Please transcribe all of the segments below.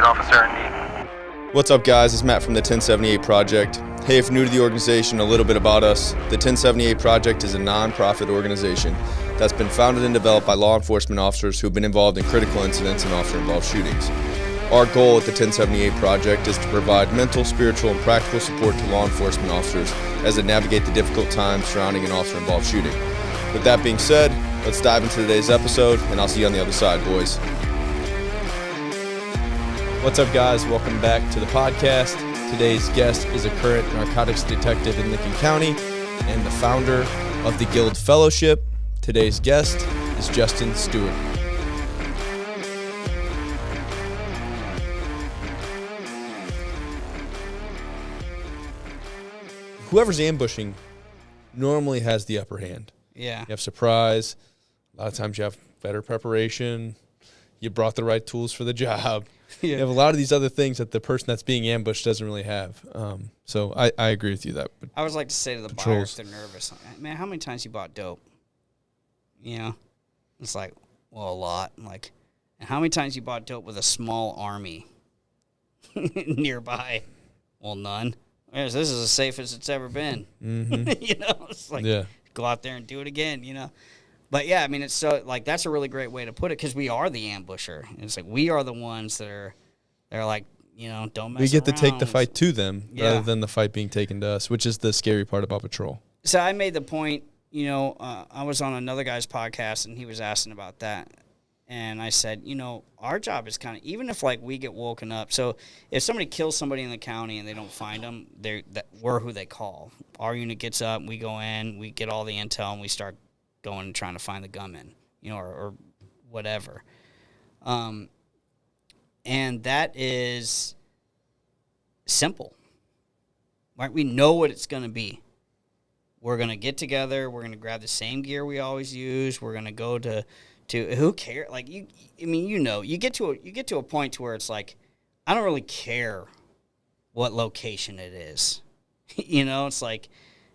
1078 officer in need. What's up, guys? It's Matt from the 1078 Project. Hey, if you're new to the organization, a little bit about us. The 1078 Project is a non-profit organization that's been founded and developed by law enforcement officers who have been involved in critical incidents and officer-involved shootings. Our goal at the 1078 Project is to provide mental, spiritual, and practical support to law enforcement officers as they navigate the difficult times surrounding an officer-involved shooting. With that being said, let's dive into today's episode, and I'll see you on the other side, boys. What's up, guys? Welcome back to the podcast. Today's guest is a current narcotics detective in Lincoln County and the founder of the Guild Fellowship. Today's guest is Justin Stewart. Whoever's ambushing normally has the upper hand. Yeah. You have surprise. A lot of times you have better preparation. You brought the right tools for the job. Yeah. You have a lot of these other things that the person that's being ambushed doesn't really have. So I agree with you that. I always like to say to the buyers, they're nervous. Man, how many times you bought dope? You know? It's like, well, a lot. Like, and how many times you bought dope with a small army nearby? Well, none. Yes, this is as safe as it's ever been. Mm-hmm. You know? It's like, go out there and do it again, you know? But, yeah, I mean, it's so, like, that's a really great way to put it because we are the ambusher. It's like we are the ones that are, they're like, you know, don't mess around. We get to take the fight to them rather than the fight being taken to us, which is the scary part about patrol. So I made the point, you know, I was on another guy's podcast and he was asking about that. And I said, you know, our job is kind of, even if, like, we get woken up. So if somebody kills somebody in the county and they don't find them, we're who they call. Our unit gets up, we go in, we get all the intel, and we start going and trying to find the gunman, you know, or whatever. And that is simple, right? We know what it's going to be. We're going to get together. We're going to grab the same gear we always use. We're going to go to who cares? Like, you get to a point to where it's like, I don't really care what location it is. You know, it's like,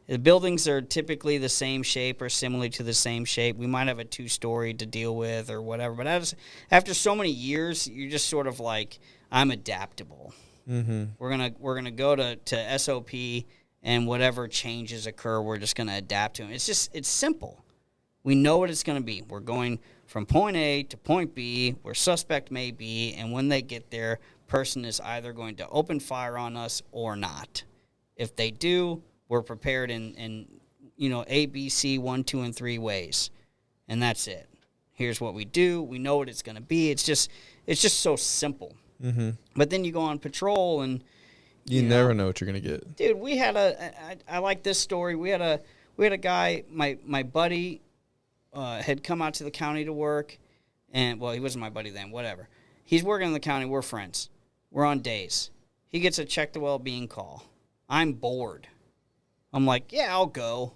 the buildings are typically the same shape or similar to the same shape. We might have a two-story to deal with or whatever. But after so many years, you're just sort of like, I'm adaptable. Mm-hmm. We're gonna go to SOP, and whatever changes occur, we're just gonna adapt to them. It's simple. We know what it's gonna be. We're going from point A to point B, where suspect may be, and when they get there, person is either going to open fire on us or not. If they do, we're prepared in you know, A, B, C, 1, 2, and 3 ways. And that's it. Here's what we do. We know what it's going to be. It's just so simple. Mm-hmm. But then you go on patrol and you never know what you're going to get. Dude, we had I like this story. We had a guy, my buddy had come out to the county to work. And, well, he wasn't my buddy then, whatever. He's working in the county. We're friends. We're on days. He gets a check the well-being call. I'm bored. I'm like, yeah, I'll go.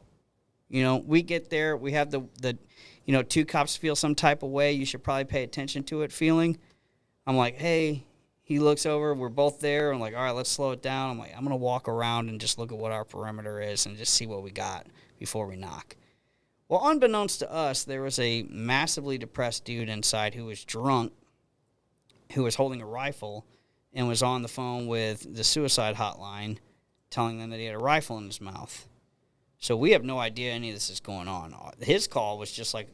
You know, we get there. We have the you know, two cops feel some type of way. You should probably pay attention to it feeling. I'm like, hey, he looks over. We're both there. I'm like, all right, let's slow it down. I'm like, I'm going to walk around and just look at what our perimeter is and just see what we got before we knock. Well, unbeknownst to us, there was a massively depressed dude inside who was drunk, who was holding a rifle and was on the phone with the suicide hotline, telling them that he had a rifle in his mouth. So we have no idea any of this is going on. His call was just like,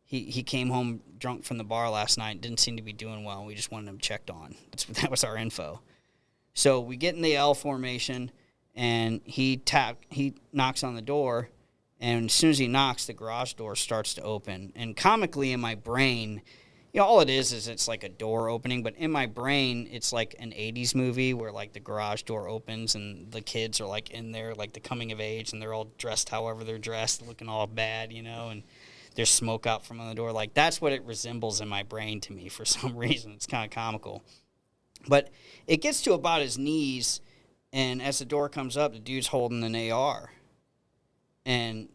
he came home drunk from the bar last night, didn't seem to be doing well, and we just wanted him checked on. That was our info. So we get in the L formation, and he knocks on the door, and as soon as he knocks, the garage door starts to open. And comically in my brain, you know, all it is it's like a door opening, but in my brain, it's like an 80s movie where, like, the garage door opens and the kids are, like, in there, like, the coming of age, and they're all dressed however they're dressed, looking all bad, you know, and there's smoke out from on the door. Like, that's what it resembles in my brain to me for some reason. It's kind of comical. But it gets to about his knees, and as the door comes up, the dude's holding an AR. And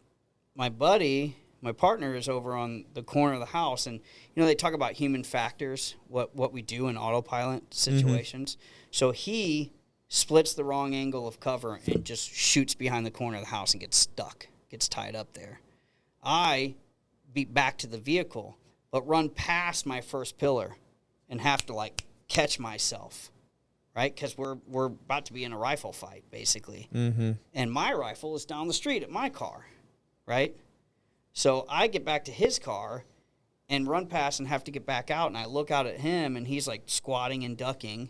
my buddy, my partner, is over on the corner of the house, and, you know, they talk about human factors, what we do in autopilot situations. Mm-hmm. So he splits the wrong angle of cover and just shoots behind the corner of the house and gets stuck, gets tied up there. I beat back to the vehicle, but run past my first pillar and have to, like, catch myself, right? Because we're about to be in a rifle fight, basically. Mm-hmm. And my rifle is down the street at my car, right? So I get back to his car and run past and have to get back out, and I look out at him, and he's like squatting and ducking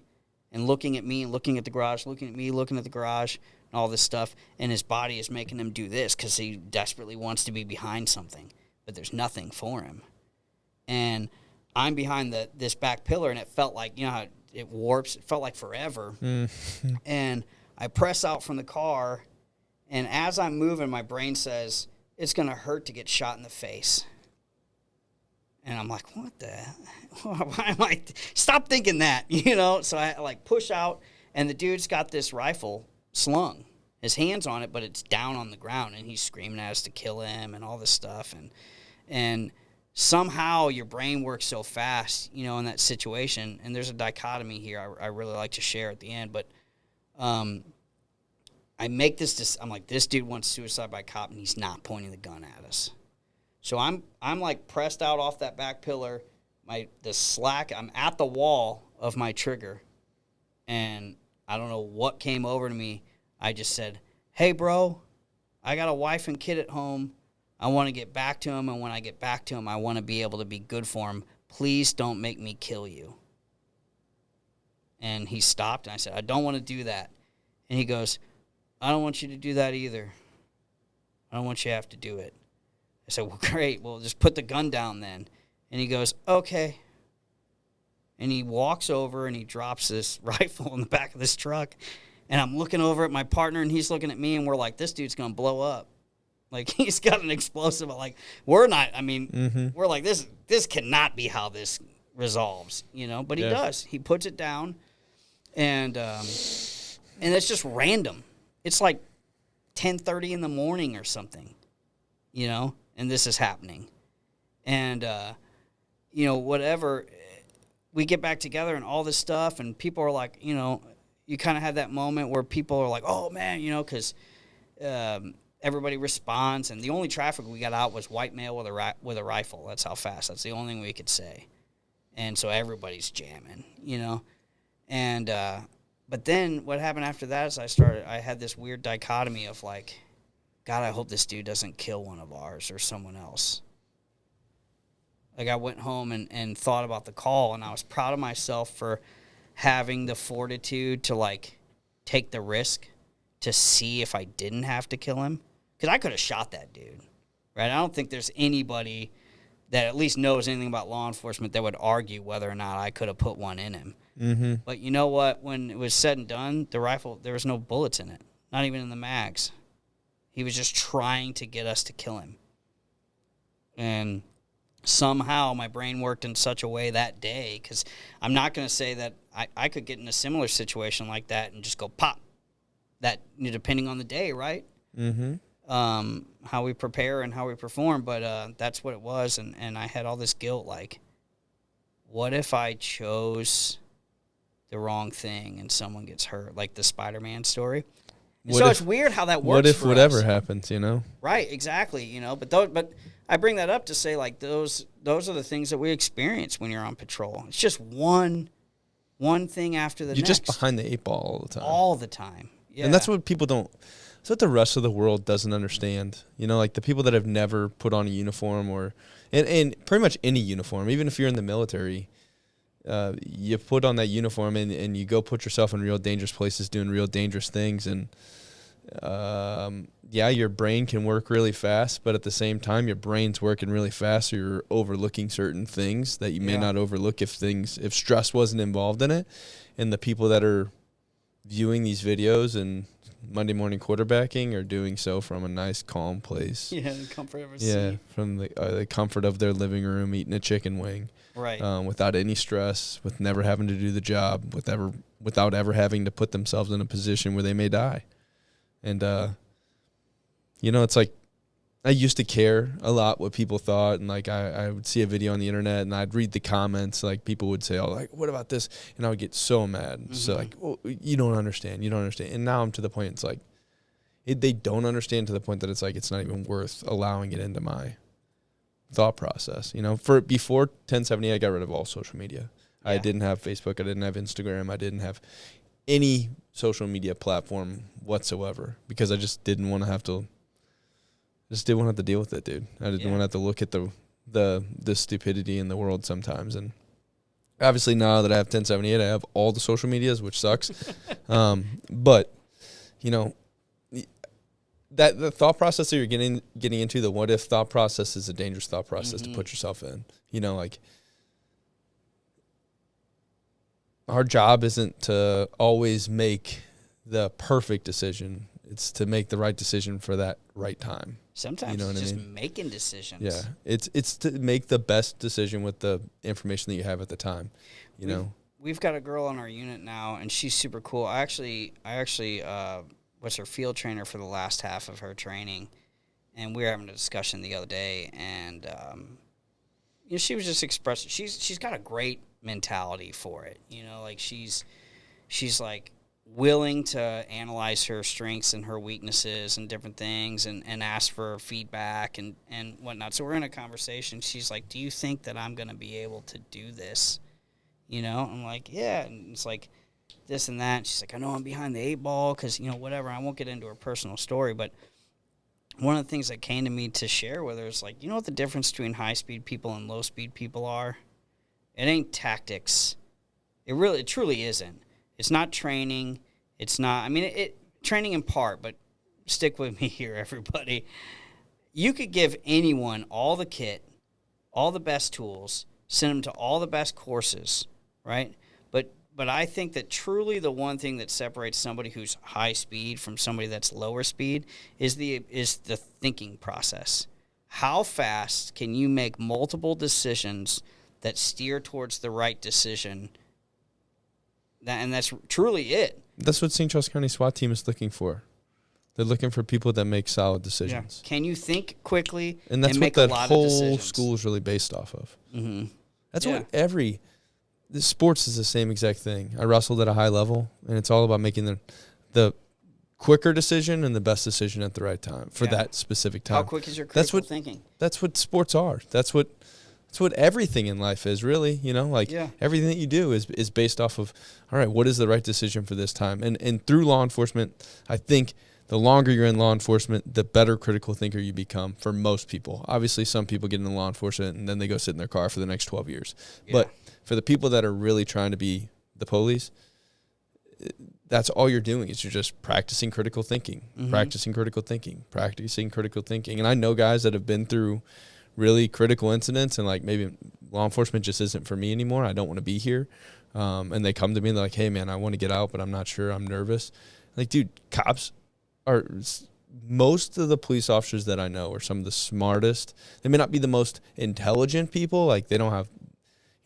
and looking at me, looking at the garage, looking at me, looking at the garage, and all this stuff, and his body is making him do this because he desperately wants to be behind something, but there's nothing for him. And I'm behind this back pillar, and it felt like, you know how it warps? It felt like forever. Mm-hmm. And I press out from the car, and as I'm moving, my brain says, it's going to hurt to get shot in the face. And I'm like, what the hell? Why am I? Stop thinking that, you know? So I like push out, and the dude's got this rifle slung. His hand's on it, but it's down on the ground, and he's screaming at us to kill him and all this stuff. And somehow your brain works so fast, you know, in that situation. And there's a dichotomy here I really like to share at the end. But I make I'm like, this dude wants suicide by cop, and he's not pointing the gun at us. So I'm like pressed out off that back pillar, the slack. I'm at the wall of my trigger, and I don't know what came over to me. I just said, "Hey, bro, I got a wife and kid at home. I want to get back to him, and when I get back to him, I want to be able to be good for him. Please don't make me kill you." And he stopped, and I said, "I don't want to do that." And he goes, "I don't want you to do that either. I don't want you to have to do it." I said, "Well, great. Well, just put the gun down then." And he goes, "Okay." And he walks over and he drops this rifle in the back of this truck. And I'm looking over at my partner, and he's looking at me, and we're like, this dude's going to blow up. Like, he's got an explosive. Like, we're not, I mean, we're like, this cannot be how this resolves, you know? But he does. He puts it down, and it's just random. It's like 10:30 in the morning or something, you know? And this is happening. And, you know, whatever, we get back together and all this stuff, and people are like, you know, you kind of have that moment where people are like, oh, man, you know, because everybody responds. And the only traffic we got out was white male with a rifle. That's how fast. That's the only thing we could say. And so everybody's jamming, you know. And but then what happened after that is I had this weird dichotomy of like, God, I hope this dude doesn't kill one of ours or someone else. Like, I went home and thought about the call, and I was proud of myself for having the fortitude to, like, take the risk to see if I didn't have to kill him. Because I could have shot that dude, right? I don't think there's anybody that at least knows anything about law enforcement that would argue whether or not I could have put one in him. Mm-hmm. But you know what? When it was said and done, the rifle, there was no bullets in it, not even in the mags. He was just trying to get us to kill him. And somehow my brain worked in such a way that day, because I'm not going to say that I could get in a similar situation like that and just go pop. That, you know, depending on the day, right? Mm-hmm. How we prepare and how we perform. But that's what it was, and I had all this guilt, like, what if I chose the wrong thing and someone gets hurt, like the Spider-Man story? So it's weird how that works. What if for whatever us. happens, you know? Right, exactly. You know, but I bring that up to say, like, those are the things that we experience when you're on patrol. It's just one thing after the next. You're just behind the eight ball all the time. All the time. Yeah. And that's what people don't. That's what the rest of the world doesn't understand. You know, like the people that have never put on a uniform and pretty much any uniform, even if you're in the military. You put on that uniform and you go put yourself in real dangerous places doing real dangerous things. And, your brain can work really fast, but at the same time, your brain's working really fast, so you're overlooking certain things that you may not overlook if stress wasn't involved in it. And the people that are viewing these videos and Monday morning quarterbacking are doing so from a nice, calm place. Yeah, the comfort of a seat. Yeah, from the comfort of their living room, eating a chicken wing. Right. Without any stress, with never having to do the job, without ever having to put themselves in a position where they may die. And, it's like I used to care a lot what people thought. And, like, I would see a video on the internet and I'd read the comments. Like, people would say, oh, like, what about this? And I would get so mad. Mm-hmm. So, like, oh, you don't understand. And now I'm to the point it's like they don't understand to the point that it's like it's not even worth allowing it into my thought process. You know, before 1070, I got rid of all social media. I didn't have Facebook. I didn't have Instagram. I didn't have any social media platform whatsoever because I just didn't want to have to. Just didn't want to have to deal with it, dude. I didn't want to have to look at the stupidity in the world sometimes. And obviously now that I have 1078, I have all the social medias, which sucks. But you know, that the thought process that you're getting into, the what if thought process, is a dangerous thought process to put yourself in. You know, like, our job isn't to always make the perfect decision. It's to make the right decision for that right time. Sometimes it's just making decisions. Yeah, it's to make the best decision with the information that you have at the time. We've got a girl on our unit now, and she's super cool. I actually was her field trainer for the last half of her training, and we were having a discussion the other day, and she was just expressing she's got a great mentality for it. Like she's like willing to analyze her strengths and her weaknesses and different things and ask for feedback and whatnot. So we're in a conversation. She's like, do you think that I'm going to be able to do this? I'm like, yeah. And it's like this and that. And she's like, I know I'm behind the 8-ball because, whatever. I won't get into her personal story, but one of the things that came to me to share with her is like, what the difference between high-speed people and low-speed people are? It ain't tactics. It truly isn't. It's not training. It's not, training in part, but stick with me here, everybody. You could give anyone all the kit, all the best tools, send them to all the best courses, right? But I think that truly the one thing that separates somebody who's high speed from somebody that's lower speed is the thinking process. How fast can you make multiple decisions that steer towards the right decision? And that's truly it. That's what St. Charles County SWAT team is looking for. They're looking for people that make solid decisions. Yeah. Can you think quickly and that's make what a lot that of whole decisions? School is really based off of. Mm-hmm. That's what the sports is the same exact thing. I wrestled at a high level, and it's all about making the quicker decision and the best decision at the right time for that specific time. How quick is your critical thinking? That's what sports are. That's what everything in life is, really. Everything that you do is based off of, all right, what is the right decision for this time? And through law enforcement, I think the longer you're in law enforcement, the better critical thinker you become for most people. Obviously, some people get into law enforcement and then they go sit in their car for the next 12 years. Yeah. But for the people that are really trying to be the police, that's all you're doing is you're just practicing critical thinking, practicing critical thinking. And I know guys that have been through really critical incidents and like maybe law enforcement just isn't for me anymore. I don't want to be here. And they come to me and they're like, hey man, I want to get out, but I'm not sure. I'm nervous. Like, dude, cops are, most of the police officers that I know are some of the smartest. They may not be the most intelligent people. Like they don't have,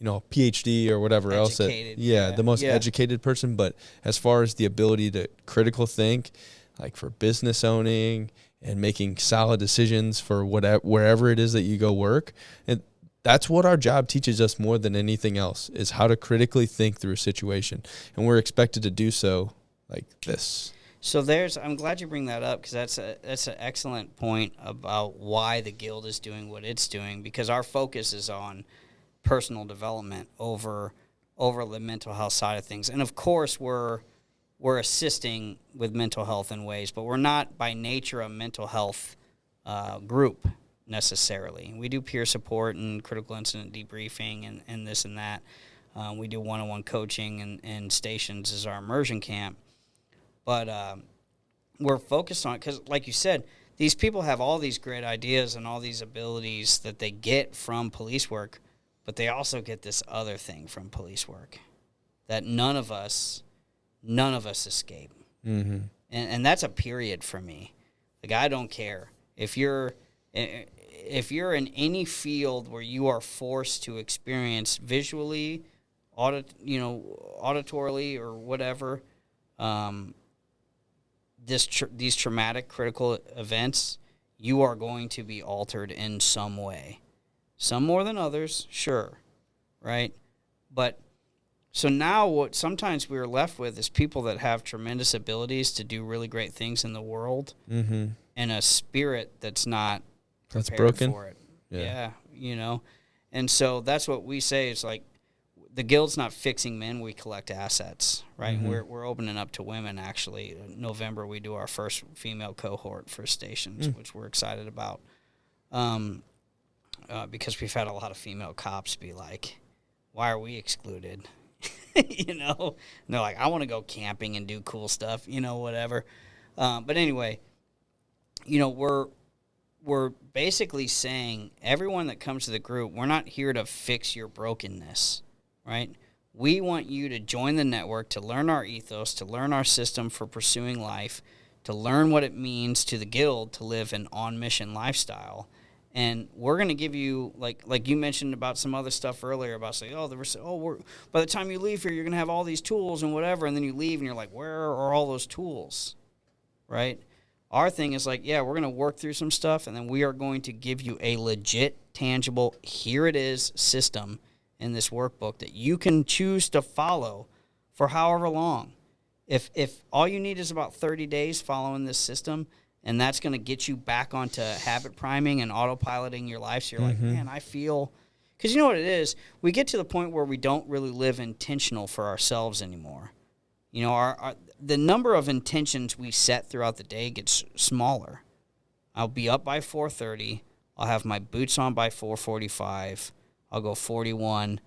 a PhD or whatever educated, else. The most educated person. But as far as the ability to critical think, like for business owning and making solid decisions for wherever it is that you go work. And that's what our job teaches us more than anything else, is how to critically think through a situation. And we're expected to do so like this. So I'm glad you bring that up, because that's an excellent point about why the Guild is doing what it's doing, because our focus is on personal development over the mental health side of things. And of course we're assisting with mental health in ways, but we're not by nature a mental health group necessarily. We do peer support and critical incident debriefing and this and that. We do one-on-one coaching and stations as our immersion camp. But we're focused on it because, like you said, these people have all these great ideas and all these abilities that they get from police work, but they also get this other thing from police work that none of us escape. Mm-hmm. And that's a period for me. Like, I don't care. If you're in any field where you are forced to experience visually, auditorily or whatever, these traumatic critical events, you are going to be altered in some way. Some more than others, sure, right? But so now what sometimes we're left with is people that have tremendous abilities to do really great things in the world, and a spirit that's not prepared broken for it. Yeah, And so that's what we say is like, the guild's not fixing men. We collect assets, right? Mm-hmm. We're opening up to women, actually. In November, we do our first female cohort for stations, which we're excited about. Because we've had a lot of female cops be like, why are we excluded? You know? And they're like, I want to go camping and do cool stuff, you know, whatever. But anyway, you know, we're basically saying everyone that comes to the group, we're not here to fix your brokenness, right? We want you to join the network, to learn our ethos, to learn our system for pursuing life, to learn what it means to the guild to live an on-mission lifestyle. And we're going to give you, like you mentioned about some other stuff earlier about saying, by the time you leave here, you're going to have all these tools and whatever, and then you leave and you're like, where are all those tools, right? Our thing is like, yeah, we're going to work through some stuff, and then we are going to give you a legit, tangible, here it is system in this workbook that you can choose to follow for however long. If all you need is about 30 days following this system, and that's going to get you back onto habit priming and autopiloting your life, so you're like, man, I feel... Because you know what it is? We get to the point where we don't really live intentional for ourselves anymore. You know, the number of intentions we set throughout the day gets smaller. I'll be up by 4:30. I'll have my boots on by 4:45. I'll go 41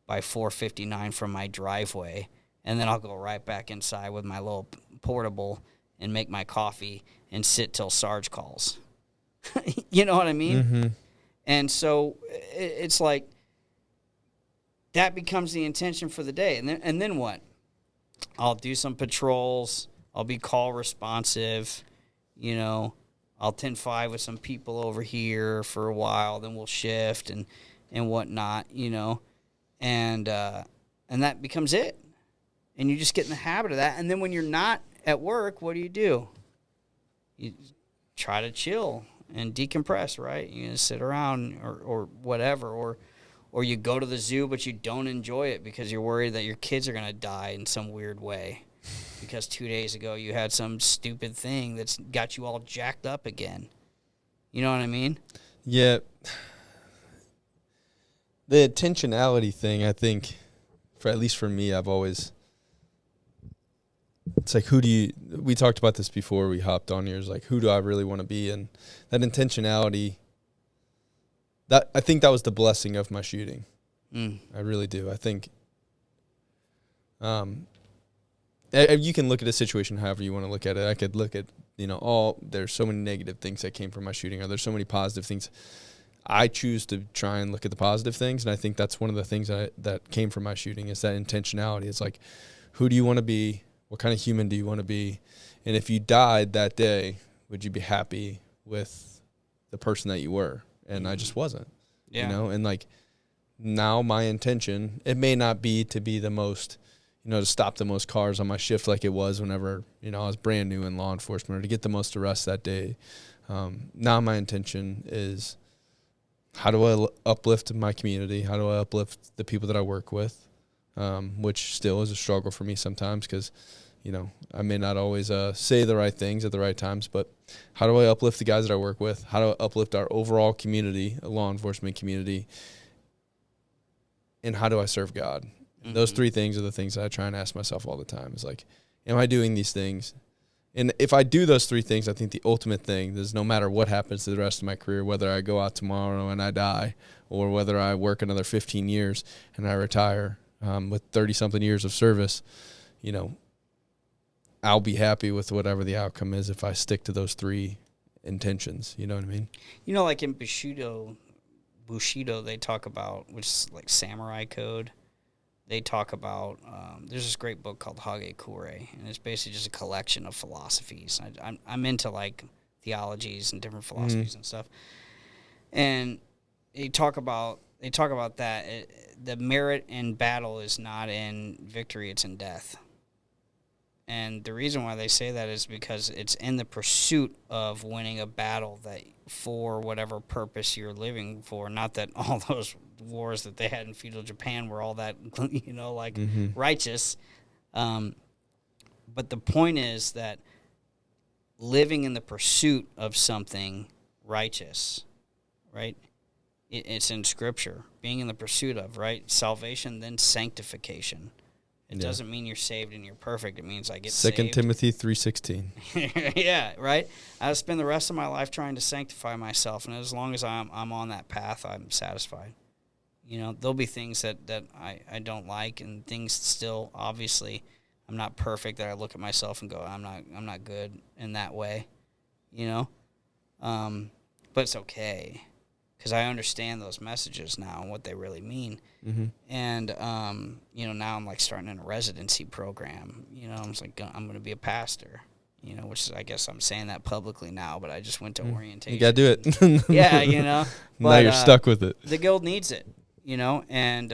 by 4:59 from my driveway, and then I'll go right back inside with my little portable and make my coffee and sit till Sarge calls. You know what I mean? Mm-hmm. And so it's like that becomes the intention for the day. And then what? I'll do some patrols. I'll be call responsive. You know, I'll 10-5 with some people over here for a while. Then we'll shift and whatnot, you know. And that becomes it. And you just get in the habit of that. And then when you're not at work, what do? You try to chill and decompress, right? You sit around or whatever, or you go to the zoo but you don't enjoy it because you're worried that your kids are going to die in some weird way because 2 days ago you had some stupid thing that's got you all jacked up again. You know what I mean? Yeah. The intentionality thing, I think, at least for me, I've always... It's like, we talked about this before we hopped on here, is like, who do I really want to be? And that intentionality, I think that was the blessing of my shooting. I really do. I think you can look at a situation however you want to look at it. I could look at, you know, there's so many negative things that came from my shooting, or there's so many positive things. I choose to try and look at the positive things, and I think that's one of the things that came from my shooting is that intentionality. It's like, who do you want to be? What kind of human do you want to be? And if you died that day, would you be happy with the person that you were? And I just wasn't, you know? And like now my intention, it may not be to be the most, you know, to stop the most cars on my shift like it was whenever, you know, I was brand new in law enforcement, or to get the most arrests that day. Now my intention is, how do I uplift my community? How do I uplift the people that I work with? Which still is a struggle for me sometimes because, you know, I may not always say the right things at the right times, but how do I uplift the guys that I work with? How do I uplift our overall community, a law enforcement community? And how do I serve God? Mm-hmm. Those three things are the things that I try and ask myself all the time. Is like, am I doing these things? And if I do those three things, I think the ultimate thing is no matter what happens to the rest of my career, whether I go out tomorrow and I die, or whether I work another 15 years and I retire, with 30-something years of service, you know, I'll be happy with whatever the outcome is if I stick to those three intentions. You know what I mean? You know, like in Bushido, they talk about, which is like samurai code, they talk about, there's this great book called Hage Kure, and it's basically just a collection of philosophies. I'm into like theologies and different philosophies and stuff. And they talk about that. The merit in battle is not in victory, it's in death. And the reason why they say that is because it's in the pursuit of winning a battle that for whatever purpose you're living for. Not that all those wars that they had in feudal Japan were all that, you know, like righteous. But the point is that living in the pursuit of something righteous, right, it's in Scripture. Being in the pursuit of, right? Salvation, then sanctification. It doesn't mean you're saved and you're perfect. It means I get saved. 2 Timothy 3:16. Yeah, right? I spend the rest of my life trying to sanctify myself, and as long as I'm on that path, I'm satisfied. You know, there'll be things that I don't like, and things still, obviously, I'm not perfect, that I look at myself and go, I'm not good in that way, you know? But it's okay, because I understand those messages now and what they really mean. Mm-hmm. And, you know, now I'm like starting in a residency program. You know, I'm just like, I'm going to be a pastor, you know, which is, I guess I'm saying that publicly now, but I just went to orientation. You got to do it. Yeah, you know. But, now you're stuck with it. The guild needs it, you know. And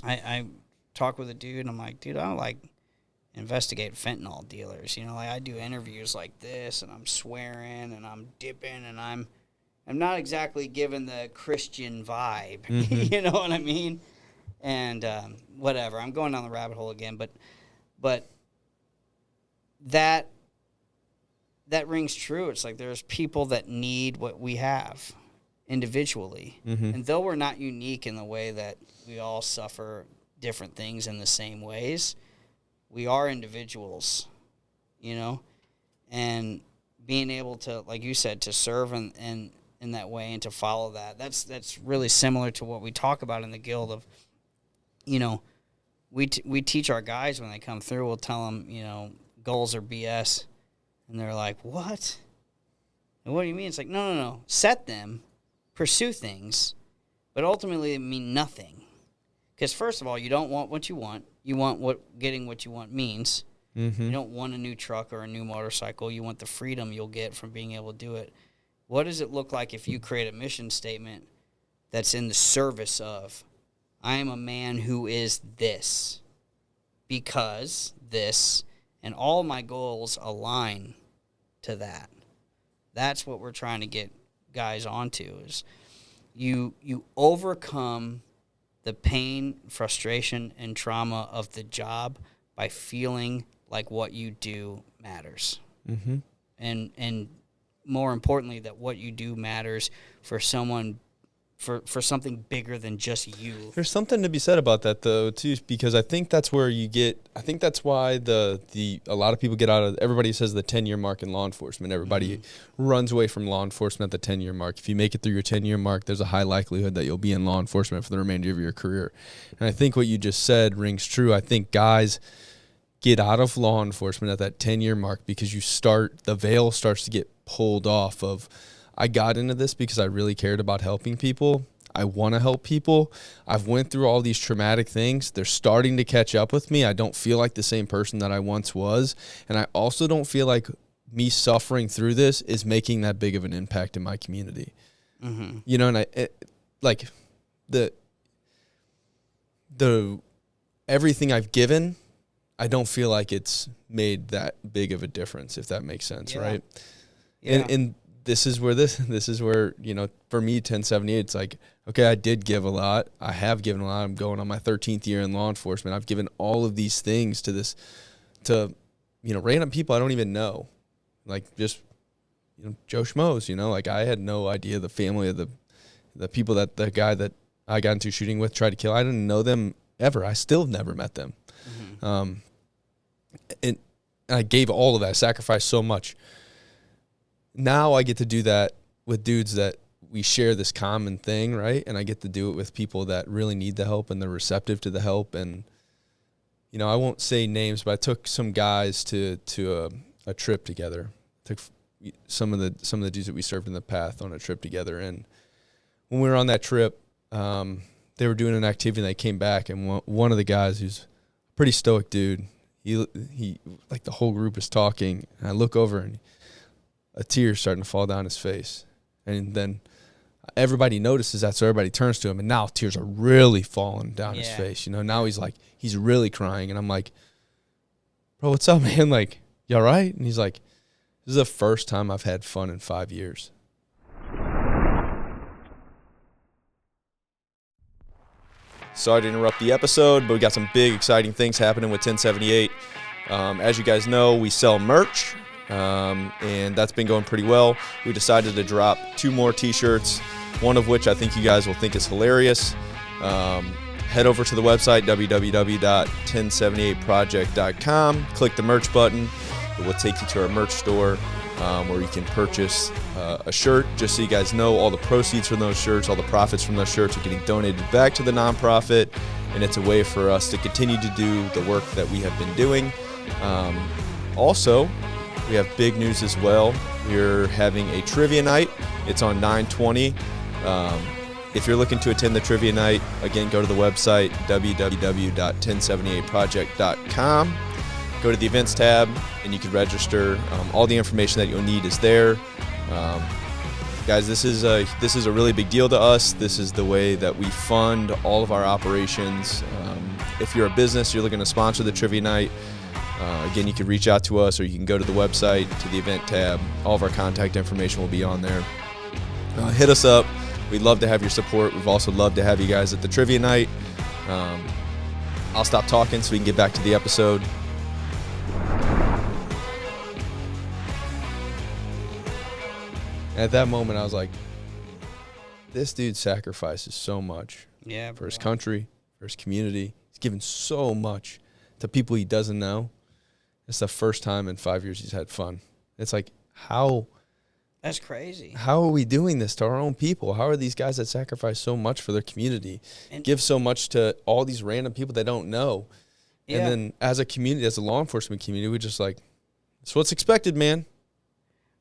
I talk with a dude, and I'm like, dude, I don't like investigate fentanyl dealers. You know, like I do interviews like this, and I'm swearing, and I'm dipping, and I'm not exactly given the Christian vibe, Mm-hmm. you know what I mean? And whatever, I'm going down the rabbit hole again, but that rings true. It's like there's people that need what we have individually. Mm-hmm. And though we're not unique in the way that we all suffer different things in the same ways, we are individuals, you know? And being able to, like you said, to serve in that way and to follow that's really similar to what we talk about in the guild of, you know, we teach our guys when they come through, we'll tell them, you know, goals are BS. And they're like, what? And what do you mean? It's like, no. Set them, pursue things, but ultimately it mean nothing. Because first of all, you don't want what you want. You want what getting what you want means. Mm-hmm. You don't want a new truck or a new motorcycle. You want the freedom you'll get from being able to do it. What does it look like if you create a mission statement that's in the service of, I am a man who is this, because this, and all my goals align to that. That's what we're trying to get guys onto, is you overcome the pain, frustration, and trauma of the job by feeling like what you do matters. Mm-hmm. And more importantly, that what you do matters for someone, for something bigger than just you. There's something to be said about that, though, too, because I think that's where you get. I think that's why a lot of people get out of. Everybody says the 10-year mark in law enforcement. Everybody runs away from law enforcement at the 10-year mark. If you make it through your 10-year mark, there's a high likelihood that you'll be in law enforcement for the remainder of your career. And I think what you just said rings true. I think guys get out of law enforcement at that 10-year mark because the veil starts to get pulled off of, I got into this because I really cared about helping people. I want to help people. I've went through all these traumatic things. They're starting to catch up with me. I don't feel like the same person that I once was. And I also don't feel like me suffering through this is making that big of an impact in my community. Mm-hmm. You know, and the everything I've given, I don't feel like it's made that big of a difference, if that makes sense, right? Yeah. And this is where, you know, for me, 1078, it's like, okay, I did give a lot. I have given a lot. I'm going on my 13th year in law enforcement. I've given all of these things to, you know, random people I don't even know. Like just, you know, Joe Schmoes, you know, like I had no idea the family of the people that the guy that I got into shooting with tried to kill. I didn't know them ever. I still have never met them. Mm-hmm. And I gave all of that, sacrificed so much. Now I get to do that with dudes that we share this common thing, right? And I get to do it with people that really need the help and they're receptive to the help. And, you know, I won't say names, but I took some guys to a trip together. Took some of the dudes that we served in the path on a trip together. And when we were on that trip, they were doing an activity and they came back. And one of the guys, who's a pretty stoic dude, he like the whole group is talking. And I look over and a tear starting to fall down his face. And then everybody notices that, so everybody turns to him, and now tears are really falling down his face. You know, now he's really crying, and I'm like, bro, what's up, man? Like, you all right? And he's like, this is the first time I've had fun in 5 years. Sorry to interrupt the episode, but we got some big, exciting things happening with 1078. As you guys know, we sell merch. And that's been going pretty well. We decided to drop 2 more t-shirts one of which I think you guys will think is hilarious. Head over to the website, www.1078project.com. Click the merch button. It will take you to our merch store where you can purchase a shirt. Just so you guys know, all the proceeds from those shirts, all the profits from those shirts are getting donated back to the nonprofit, and it's a way for us to continue to do the work that we have been doing. Also, we have big news as well. We're having a trivia night. It's on 9/20. If you're looking to attend the trivia night, again, go to the website, www.1078project.com. Go to the events tab, and you can register. All the information that you'll need is there. Guys, this is a really big deal to us. This is the way that we fund all of our operations. If you're a business, you're looking to sponsor the trivia night, again, you can reach out to us, or you can go to the website, to the event tab. All of our contact information will be on there. Hit us up. We'd love to have your support. We'd also love to have you guys at the trivia night. I'll stop talking so we can get back to the episode. At that moment, I was like, this dude sacrifices so much for his country, for his community. He's given so much to people he doesn't know. It's the first time in 5 years he's had fun. It's like, how... That's crazy. How are we doing this to our own people? How are these guys that sacrifice so much for their community, give so much to all these random people they don't know? Yeah. And then as a community, as a law enforcement community, we just like, it's what's expected, man.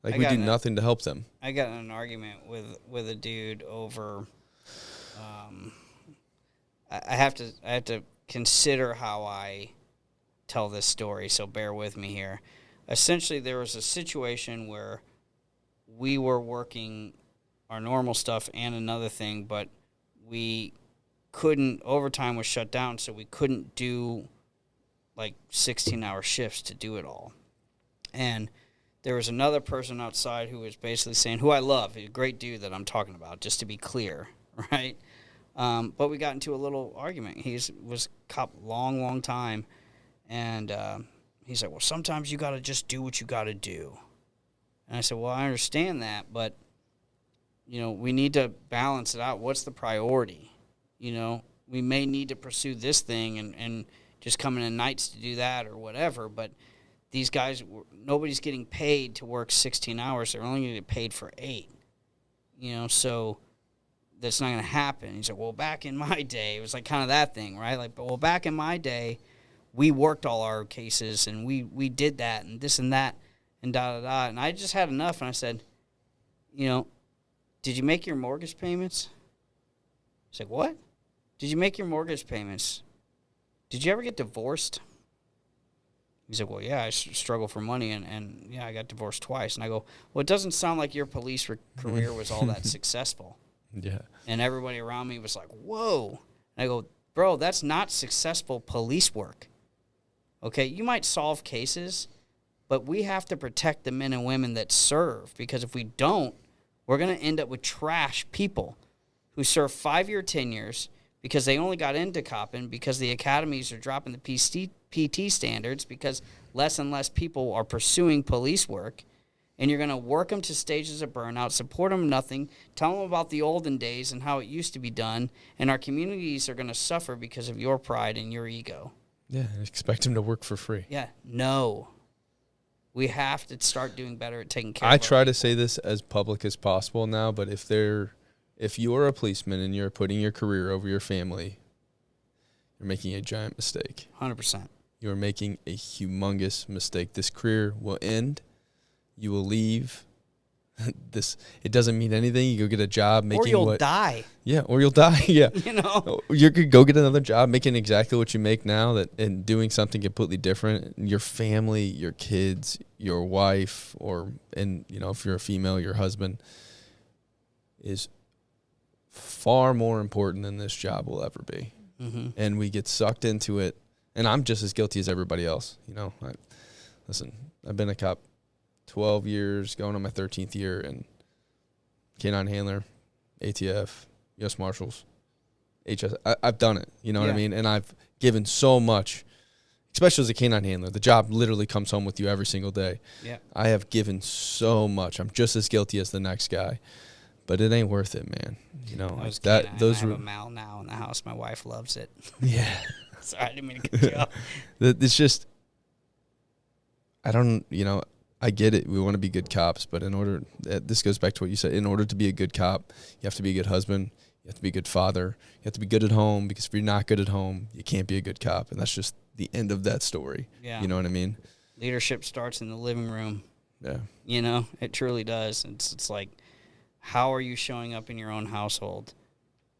Like, we do nothing to help them. I got in an argument with a dude over, I have to consider how I tell this story, so bear with me here. Essentially, there was a situation where we were working our normal stuff and another thing, but we couldn't, overtime was shut down, so we couldn't do like 16-hour shifts to do it all. And there was another person outside who was basically saying, who I love, a great dude that I'm talking about, just to be clear, right? But we got into a little argument. He was a cop long time, and he's like, well, sometimes you got to just do what you got to do. And I said, well, I understand that, but, we need to balance it out. What's the priority? We may need to pursue this thing and just come in at nights to do that or whatever, but these guys, nobody's getting paid to work 16 hours. They're only going to get paid for 8, so that's not going to happen. He's like, well, back in my day, it was like kind of that thing, right? Like, well, back in my day, we worked all our cases, and we did that and this and that. And da-da-da. And I just had enough, and I said, did you make your mortgage payments? He's like, what? Did you make your mortgage payments? Did you ever get divorced? He's like, well, yeah, I struggle for money, and yeah, I got divorced twice. And I go, well, it doesn't sound like your police career was all that successful. Yeah. And everybody around me was like, whoa. And I go, bro, that's not successful police work. Okay, you might solve cases, but we have to protect the men and women that serve, because if we don't, we're going to end up with trash people who serve 5-year tenures because they only got into copping because the academies are dropping the PT standards because less and less people are pursuing police work, and you're going to work them to stages of burnout, support them nothing, tell them about the olden days and how it used to be done, and our communities are going to suffer because of your pride and your ego. Yeah, expect them to work for free. Yeah, no. We have to start doing better at taking care of I try to say this as public as possible now, but if you're a policeman and you're putting your career over your family, you're making a giant mistake. 100%. You're making a humongous mistake. This career will end. You will leave. It doesn't mean anything. You go get a job making or you'll die. Yeah, or you'll die. Yeah. You could go get another job making exactly what you make now and doing something completely different. Your family, your kids, your wife, if you're a female, your husband is far more important than this job will ever be. Mm-hmm. And we get sucked into it. And I'm just as guilty as everybody else. I've been a cop 12 years, going on my 13th year, and K-9 handler, ATF, U.S. Marshals, HS. I've done it, what I mean? And I've given so much, especially as a K-9 handler. The job literally comes home with you every single day. Yeah. I have given so much. I'm just as guilty as the next guy. but it ain't worth it, man. You know, I like was that. kidding. Those I have were a Mal now in the house. My wife loves it. yeah. Sorry, I didn't mean to cut you off. It's just, I don't, I get it. We want to be good cops, but this goes back to what you said. In order to be a good cop, you have to be a good husband. You have to be a good father. You have to be good at home, because if you're not good at home, you can't be a good cop. And that's just the end of that story. Yeah. You know what I mean? Leadership starts in the living room. Yeah. It truly does. It's like, how are you showing up in your own household?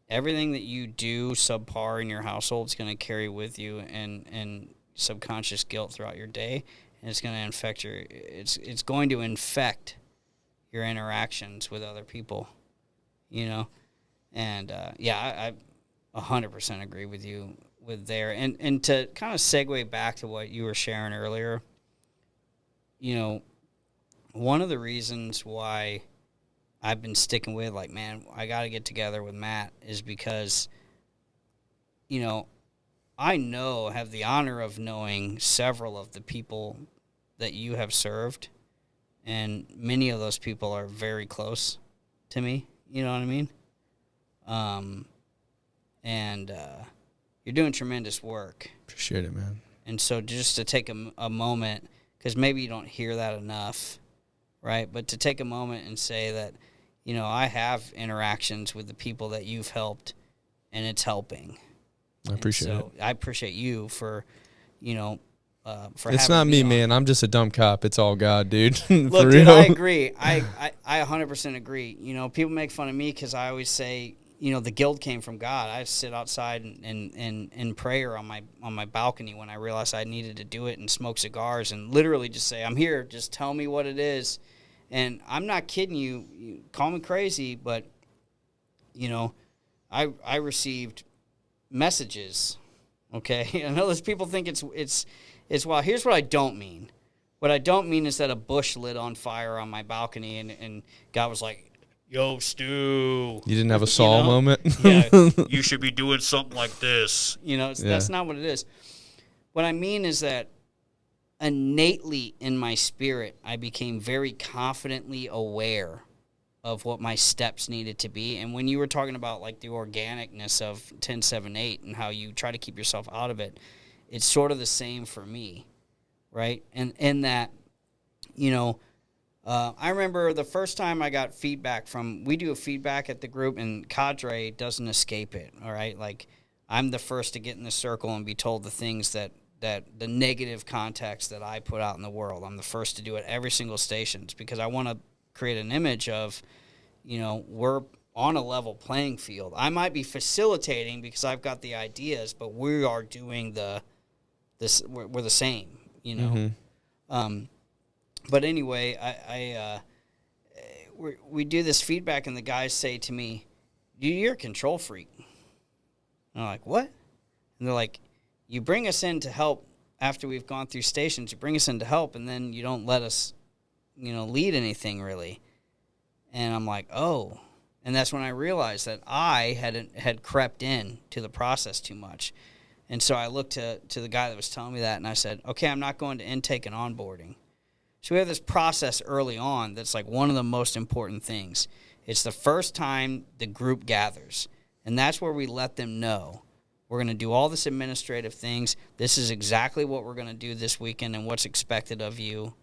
Everything that you do subpar in your household is going to carry with you and subconscious guilt throughout your day, and it's going to it's going to infect your interactions with other people, and I 100% agree with you with there. And to kind of segue back to what you were sharing earlier, one of the reasons why I've been sticking with, like, man, I got to get together with Matt is because, I have the honor of knowing several of the people that you have served, and many of those people are very close to me. You know what I mean? And you're doing tremendous work. Appreciate it, man. And so just to take a moment, because maybe you don't hear that enough, right? But to take a moment and say that, I have interactions with the people that you've helped, and it's helping. I appreciate it. I appreciate you for, for it's having not me, on. man. I'm just a dumb cop. It's all God, dude. Look, For dude, real. I agree. I 100% agree. People make fun of me because I always say, the guilt came from God. I sit outside and in prayer on my balcony when I realized I needed to do it, and smoke cigars and literally just say, I'm here. Just tell me what it is. And I'm not kidding you. You call me crazy, but, I received messages. Okay, I know those people think it's well. Here's what I don't mean. What I don't mean is that a bush lit on fire on my balcony, and God was like, "Yo, Stu." You didn't have a Saul moment? Yeah, you should be doing something like this. That's not what it is. What I mean is that innately in my spirit, I became very confidently aware of what my steps needed to be. And when you were talking about like the organicness of 1078 and how you try to keep yourself out of it, it's sort of the same for me, right? And in that, I remember the first time I got feedback we do a feedback at the group, and Cadre doesn't escape it, all right? Like, I'm the first to get in the circle and be told the things that the negative context that I put out in the world. I'm the first to do it every single station, because I want to create an image of, we're on a level playing field. I might be facilitating because I've got the ideas, but we are doing we're the same, Mm-hmm. But anyway, we do this feedback, and the guys say to me, "You're a control freak." And I'm like, "What?" And they're like, "You bring us in to help after we've gone through stations. You bring us in to help, and then you don't let us, lead anything really." And I'm like, "Oh." And that's when I realized that I had crept in to the process too much. And so I looked to the guy that was telling me that, and I said, "Okay, I'm not going to intake and onboarding." So we have this process early on that's like one of the most important things. It's the first time the group gathers, and that's where we let them know we're going to do all this administrative things. This is exactly what we're going to do this weekend and what's expected of you,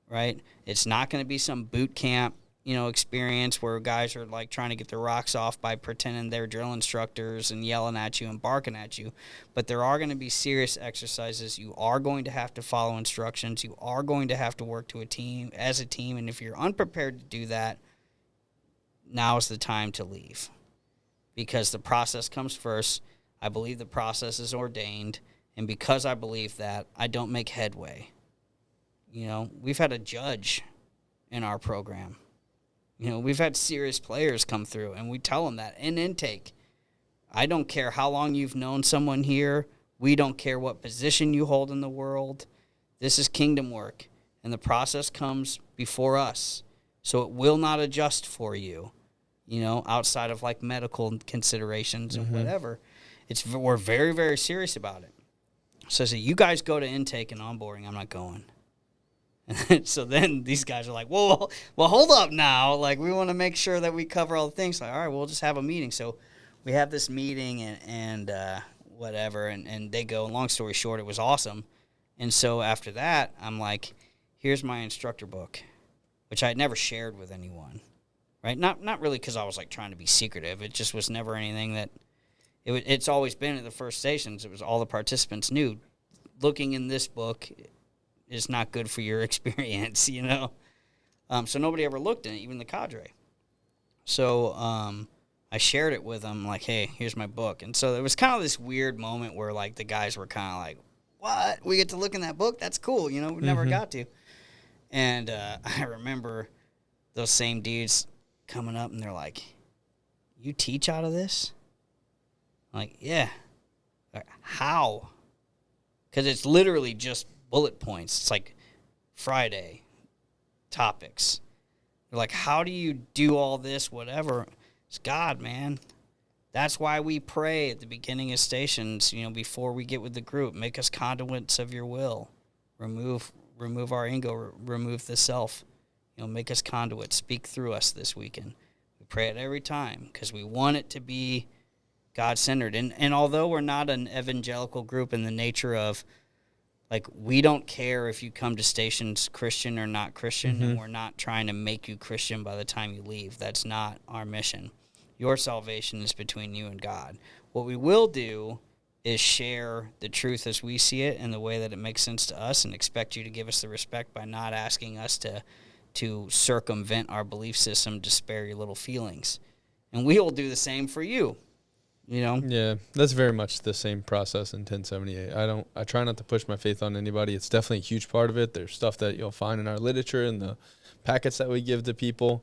right? It's not going to be some boot camp, experience where guys are like trying to get their rocks off by pretending they're drill instructors and yelling at you and barking at you. But there are going to be serious exercises. You are going to have to follow instructions. You are going to have to work as a team. And if you're unprepared to do that, now is the time to leave, because the process comes first. I believe the process is ordained. And because I believe that, I don't make headway. We've had a judge in our program. We've had serious players come through, and we tell them that in intake. I don't care how long you've known someone here. We don't care what position you hold in the world. This is kingdom work, and the process comes before us. So it will not adjust for you, outside of like medical considerations and whatever. We're very, very serious about it. So I say, you guys go to intake and onboarding. I'm not going. And so then these guys are like, well, hold up now. Like, we want to make sure that we cover all the things. Like, all right, we'll just have a meeting. So we have this meeting and whatever, and they go, long story short, it was awesome. And so after that, I'm like, here's my instructor book, which I had never shared with anyone, right? Not really because I was, like, trying to be secretive. It just was never anything that it's always been at the first stations. It was all the participants knew. Looking in this book is not good for your experience, you know? So nobody ever looked in it, even the cadre. So I shared it with them, like, hey, here's my book. And so it was kind of this weird moment where, like, the guys were kind of like, what? We get to look in that book? That's cool, you know? We never got to. And I remember those same dudes coming up, and they're like, you teach out of this? I'm like, yeah. Like, how? Because it's literally just bullet points. It's like Friday topics. They're like, how do you do all this, whatever? It's God, man. That's why we pray at the beginning of stations, you know, before we get with the group. Make us conduits of your will. Remove our ego. Remove the self. You know, make us conduits. Speak through us this weekend. We pray it every time because we want it to be God-centered. And although we're not an evangelical group in the nature of, like, we don't care if you come to stations Christian or not Christian, and we're not trying to make you Christian by the time you leave. That's not our mission. Your salvation is between you and God. What we will do is share the truth as we see it in the way that it makes sense to us, and expect you to give us the respect by not asking us to circumvent our belief system to spare your little feelings. And we will do the same for you. You know? Yeah, that's very much the same process in 1078. I try not to push my faith on anybody. It's definitely a huge part of it. There's stuff that you'll find in our literature and the packets that we give to people.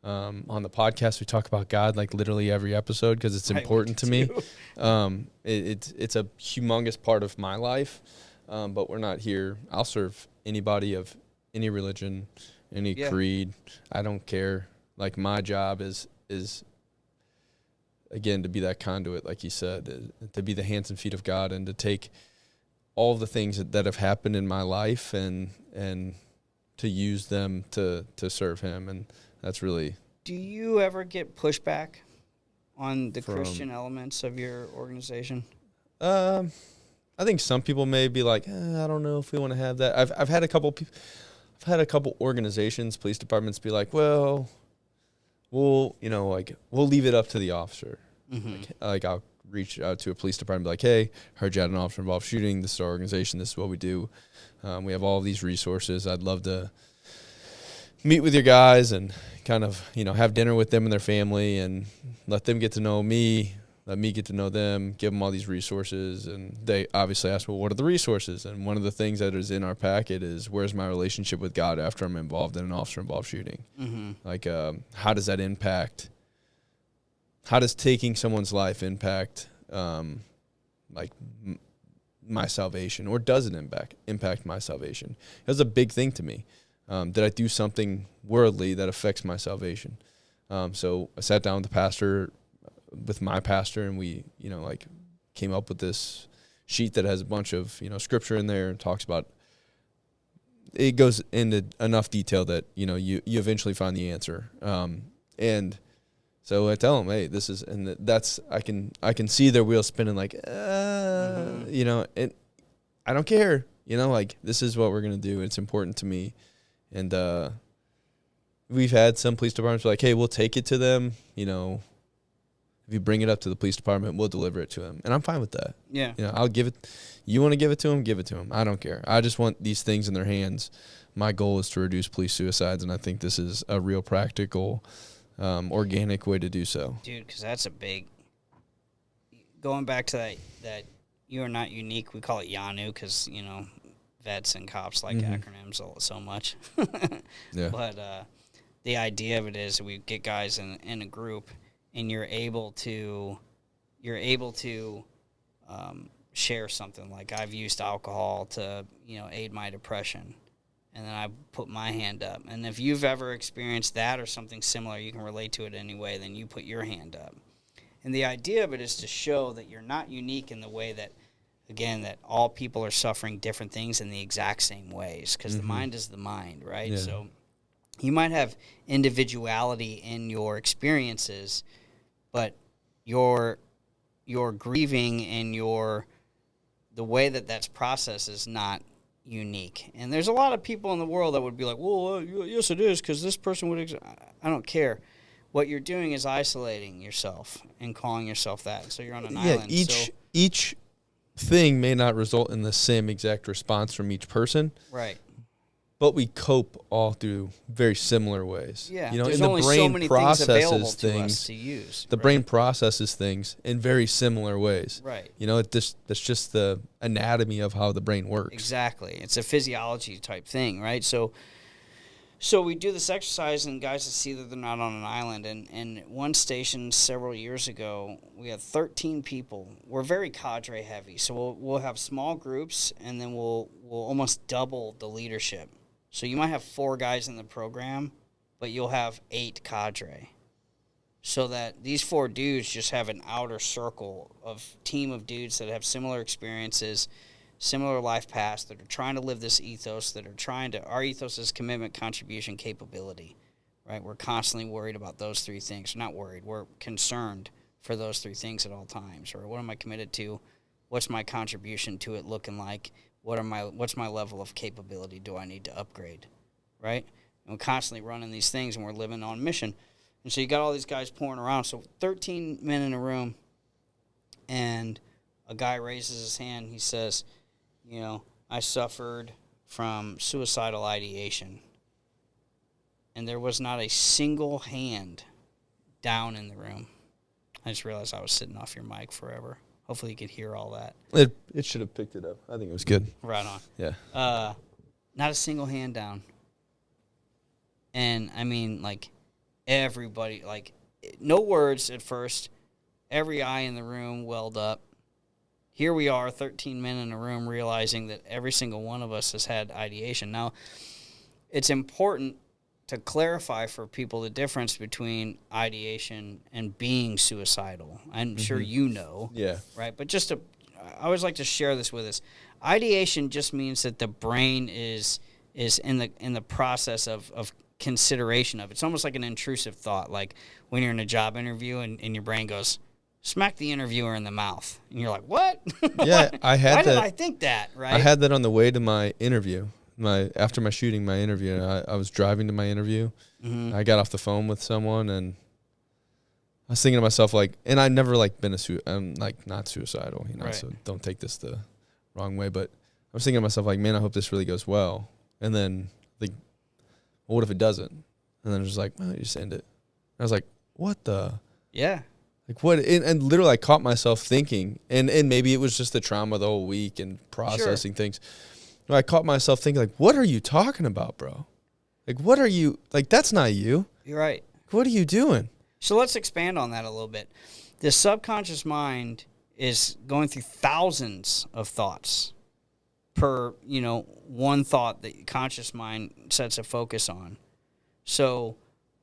On the podcast, we talk about God like literally every episode because it's important to me. It's a humongous part of my life, but we're not here. I'll serve anybody of any religion, any creed. I don't care. Like, my job is again, to be that conduit, like you said, to be the hands and feet of God, and to take all the things that have happened in my life and to use them to serve Him. And that's really... Do you ever get pushback on the Christian elements of your organization? I think some people may be like, I don't know if we want to have that. I've had a couple organizations, police departments, be like, well, we'll leave it up to the officer. Like I'll reach out to a police department and be like, hey, heard you had an officer involved shooting. This is our organization. This is what we do. We have all of these resources. I'd love to meet with your guys and kind of, have dinner with them and their family and let them get to know me, let me get to know them, give them all these resources. And they obviously ask, well, what are the resources? And one of the things that is in our packet is, where's my relationship with God after I'm involved in an officer-involved shooting? Like, how does that impact? How does taking someone's life impact, my salvation, or does it impact my salvation? That's a big thing to me. Did I do something worldly that affects my salvation? So I sat down with my pastor, and we, came up with this sheet that has a bunch of, scripture in there and talks about. It goes into enough detail that you eventually find the answer. And so I tell them, hey, this is, and that's, I can see their wheels spinning like, and I don't care, this is what we're going to do. It's important to me. And we've had some police departments be like, hey, we'll take it to them. If you bring it up to the police department, we'll deliver it to them. And I'm fine with that. Yeah. I'll give it. You want to give it to them? Give it to them. I don't care. I just want these things in their hands. My goal is to reduce police suicides, and I think this is a real practical, organic way to do so. Dude, because that's a big... Going back to that you are not unique, we call it YANU because, vets and cops like acronyms so much. Yeah. But the idea of it is we get guys in a group, and you're able to share something. Like, I've used alcohol to aid my depression, and then I put my hand up. And if you've ever experienced that or something similar, you can relate to it anyway, then you put your hand up. And the idea of it is to show that you're not unique in the way that again, that all people are suffering different things in the exact same ways, because the mind is the mind, right? Yeah. So you might have individuality in your experiences, but your grieving and the way that that's processed is not unique. And there's a lot of people in the world that would be like, well, yes, it is, because this person would. I don't care. What you're doing is isolating yourself and calling yourself that. So you're on an island. Each thing may not result in the same exact response from each person. Right. But we cope all through very similar ways. Yeah, you know, there's and only the brain so many things available processes to us to use. The brain processes things in very similar ways. Right. You know, that's just the anatomy of how the brain works. Exactly. It's a physiology type thing, right? So we do this exercise, and guys to see that they're not on an island. And one station several years ago, we had 13 people. We're very cadre heavy, so we'll have small groups, and then we'll almost double the leadership. So you might have 4 guys in the program, but you'll have 8 cadre. So that these 4 dudes just have an outer circle of team of dudes that have similar experiences, similar life paths, that are trying to live this ethos, our ethos is commitment, contribution, capability, right? We're constantly worried about those 3 things. We're not worried. We're concerned for those 3 things at all times. Or what am I committed to? What's my contribution to it looking like? What's my level of capability? Do I need to upgrade, right? And we're constantly running these things, and we're living on mission. And so you got all these guys pouring around. So 13 men in a room, and a guy raises his hand. He says, you know, I suffered from suicidal ideation. And there was not a single hand down in the room. I just realized I was sitting off your mic forever. Hopefully you could hear all that. It should have picked it up. I think it was good. Right on. Yeah. Not a single hand down. And, I mean, like, everybody, like, no words at first. Every eye in the room welled up. Here we are, 13 men in a room, realizing that every single one of us has had ideation. Now, it's important to clarify for people the difference between ideation and being suicidal. I'm sure you know. Yeah. Right? But I always like to share this with us. Ideation just means that the brain is in the process of consideration of it. It's almost like an intrusive thought, like when you're in a job interview and your brain goes, smack the interviewer in the mouth. And you're like, what? Yeah, I had Why that. did I think that, right? I had that on the way to my interview. After my shooting, my interview, I was driving to my interview. Mm-hmm. I got off the phone with someone, and I was thinking to myself, like, and I've never, like, I'm, like, not suicidal, you know, right. So don't take this the wrong way. But I was thinking to myself, like, man, I hope this really goes well. And then, like, well, what if it doesn't? And then I was just like, well, you just end it. I was like, what the? Yeah. Like, what? And literally, I caught myself thinking, and maybe it was just the trauma of the whole week and processing things. I caught myself thinking, like, what are you talking about, bro? Like, what are you, like, that's not you. You're right. What are you doing? So let's expand on that a little bit. The subconscious mind is going through thousands of thoughts per, one thought that conscious mind sets a focus on. So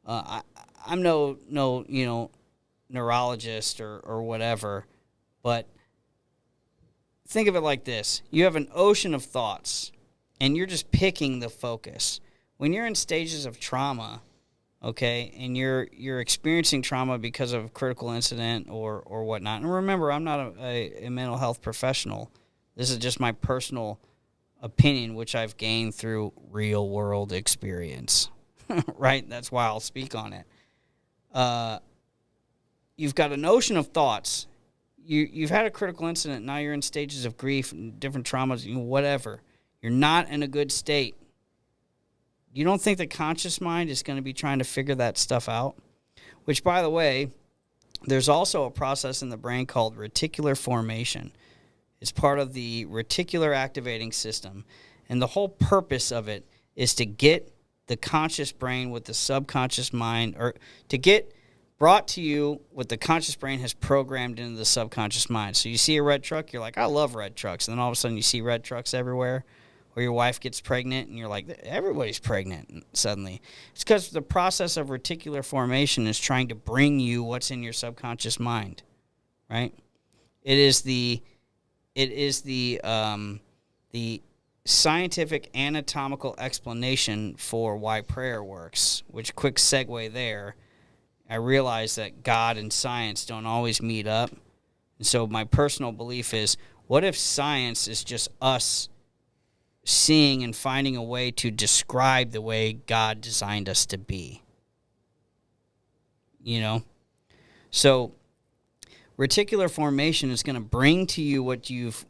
I'm no neurologist or whatever, but think of it like this. You have an ocean of thoughts, and you're just picking the focus. When you're in stages of trauma, okay, and you're experiencing trauma because of a critical incident or whatnot, and remember, I'm not a mental health professional. This is just my personal opinion, which I've gained through real-world experience, right? That's why I'll speak on it. You've got an ocean of thoughts. You've had a critical incident. Now you're in stages of grief and different traumas, whatever. You're not in a good state. You don't think the conscious mind is going to be trying to figure that stuff out? Which, by the way, there's also a process in the brain called reticular formation. It's part of the reticular activating system. And the whole purpose of it is to get the conscious brain with the subconscious mind, or to get brought to you what the conscious brain has programmed into the subconscious mind. So you see a red truck, you're like, I love red trucks. And then all of a sudden you see red trucks everywhere. Or your wife gets pregnant, and you're like, everybody's pregnant suddenly. It's because the process of reticular formation is trying to bring you what's in your subconscious mind, right? It is the it is the scientific anatomical explanation for why prayer works, which, quick segue there, I realize that God and science don't always meet up. And so my personal belief is, what if science is just us seeing and finding a way to describe the way God designed us to be? You know? So reticular formation is going to bring to you what you've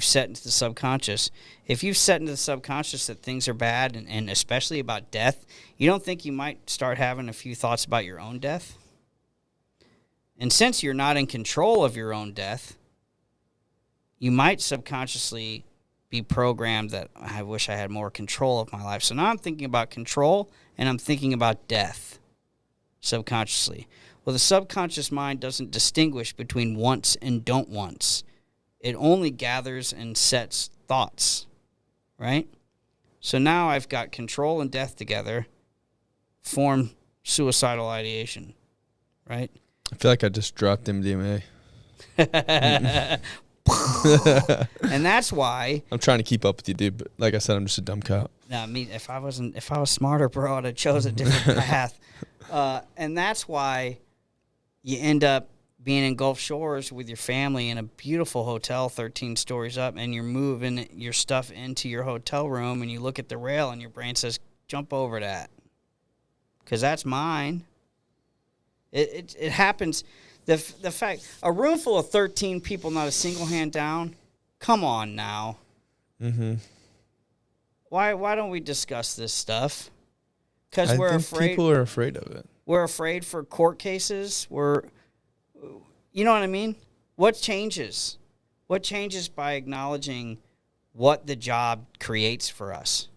set into the subconscious. If you've set into the subconscious that things are bad, and especially about death, you don't think you might start having a few thoughts about your own death? And since you're not in control of your own death, you might subconsciously be programmed that I wish I had more control of my life. So now I'm thinking about control, and I'm thinking about death subconsciously. Well, the subconscious mind doesn't distinguish between wants and don't wants. It only gathers and sets thoughts, right? So now I've got control and death together, form suicidal ideation, right? I feel like I just dropped MDMA. And that's why I'm trying to keep up with you, dude. But like I said, I'm just a dumb cop. No, I mean, if I was smarter, bro, I'd have chose a different path. And that's why you end up being in Gulf Shores with your family in a beautiful hotel 13 stories up, and you're moving your stuff into your hotel room, and you look at the rail, and your brain says, jump over that, because that's mine. It happens. The fact, a room full of 13 people, not a single hand down, come on now. Mm-hmm. Why don't we discuss this stuff? Because we're afraid. People are afraid of it. We're afraid for court cases. You know what I mean? What changes? What changes by acknowledging what the job creates for us?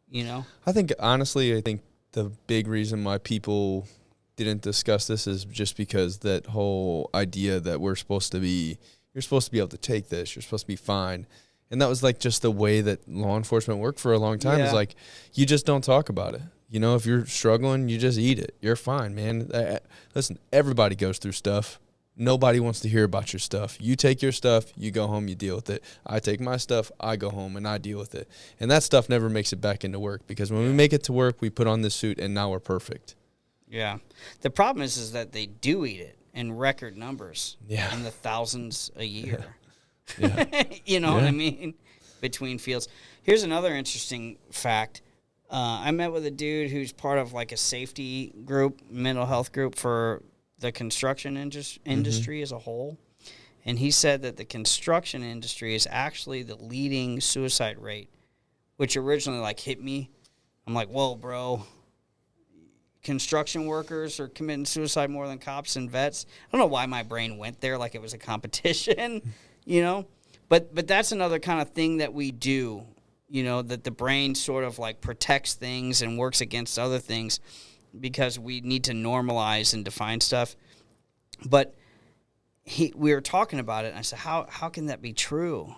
You know? I think the big reason why people didn't discuss this is just because that whole idea that you're supposed to be able to take this, you're supposed to be fine. And that was like just the way that law enforcement worked for a long time. Yeah. Is like, you just don't talk about it. You know, if you're struggling, you just eat it. You're fine, man. Listen, everybody goes through stuff. Nobody wants to hear about your stuff. You take your stuff, you go home, you deal with it. I take my stuff, I go home, and I deal with it. And that stuff never makes it back into work, because when we make it to work, we put on this suit, and now we're perfect. Yeah. The problem is that they do eat it in record numbers. Yeah. In the thousands a year. Yeah. You know what I mean? Between fields. Here's another interesting fact. I met with a dude who's part of like a safety group, mental health group for the construction industry as a whole. And he said that the construction industry is actually the leading suicide rate, which originally like hit me. I'm like, whoa, bro. Construction workers are committing suicide more than cops and vets. I don't know why my brain went there like it was a competition, you know? But that's another kind of thing that we do, you know, that the brain sort of like protects things and works against other things because we need to normalize and define stuff. But we were talking about it, and I said, how can that be true?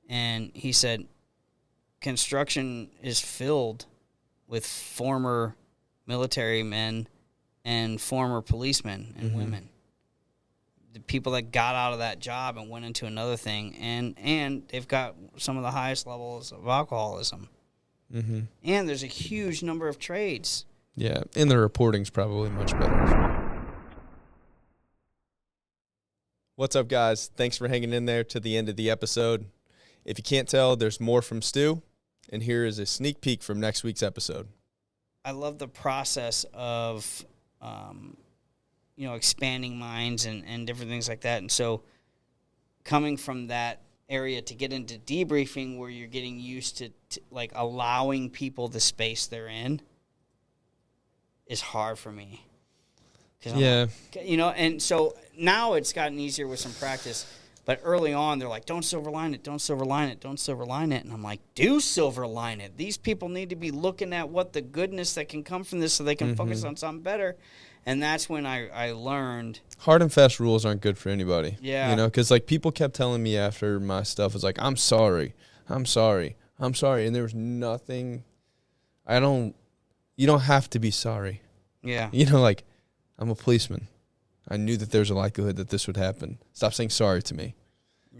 And he said, construction is filled with former military men and former policemen and women. The people that got out of that job and went into another thing, and they've got some of the highest levels of alcoholism. Mm-hmm. And there's a huge number of trades. Yeah, and the reporting's probably much better. What's up, guys? Thanks for hanging in there to the end of the episode. If you can't tell, there's more from Stu, and here is a sneak peek from next week's episode. I love the process of, expanding minds and different things like that. And so coming from that area to get into debriefing where you're getting used to like allowing people the space they're in is hard for me. Yeah. And so now it's gotten easier with some practice. But early on, they're like, don't silver line it, don't silver line it, don't silver line it. And I'm like, do silver line it. These people need to be looking at what the goodness that can come from this so they can focus on something better. And that's when I learned. Hard and fast rules aren't good for anybody. Yeah. You know, because like people kept telling me after my stuff was like, I'm sorry. And there was nothing. You don't have to be sorry. Yeah. You know, like, I'm a policeman. I knew that there's a likelihood that this would happen. Stop saying sorry to me.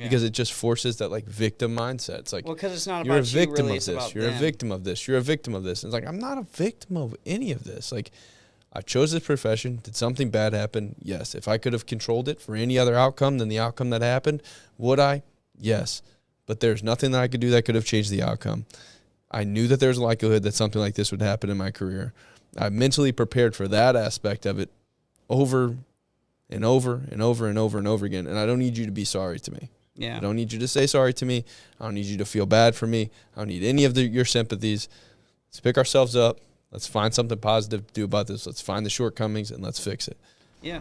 because it just forces that like victim mindset. It's like, well, because it's not you're a about you, victim really, of it's this. about You're a them. victim of this. You're a victim of this. And it's like, I'm not a victim of any of this. Like, I chose this profession. Did something bad happen? Yes. If I could have controlled it for any other outcome than the outcome that happened, would I? Yes. But there's nothing that I could do that could have changed the outcome. I knew that there's a likelihood that something like this would happen in my career. I mentally prepared for that aspect of it over and over and over and over and over again. And I don't need you to be sorry to me. Yeah. I don't need you to say sorry to me. I don't need you to feel bad for me. I don't need any of your sympathies. Let's pick ourselves up. Let's find something positive to do about this. Let's find the shortcomings and let's fix it. Yeah.